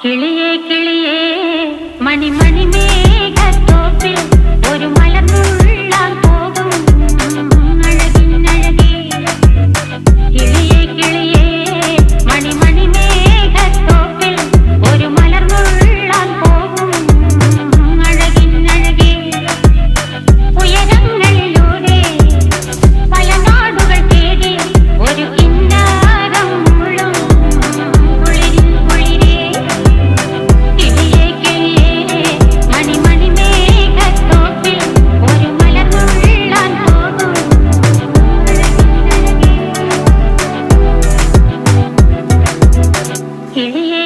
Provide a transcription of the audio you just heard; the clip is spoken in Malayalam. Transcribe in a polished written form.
കിളിയേ കിളിയേ മണിമണി മേഘത്തോപ്പിൽ ഒരു മലർന്നുള്ളാൻ പോകും അഴകിനഴകേ. കിളിയേ കിളിയേ മണിമണി മേഘത്തോപ്പിൽ ഒരു മലർന്നുള്ളാൻ പോകും അഴകിനഴകേ. ഉയരങ്ങളിലൂടെ പല നാടുകൾ തേടി ഒരു കിന്നാരം മുഴും കുളിരിൽ കുളിരേ. കിളിയേ കിളിയേ മണിമണി മേഘത്തോപ്പിൽ ഒരു മലർന്നുള്ളാൻ പോകും അഴകിനഴകേ. കിളിയേ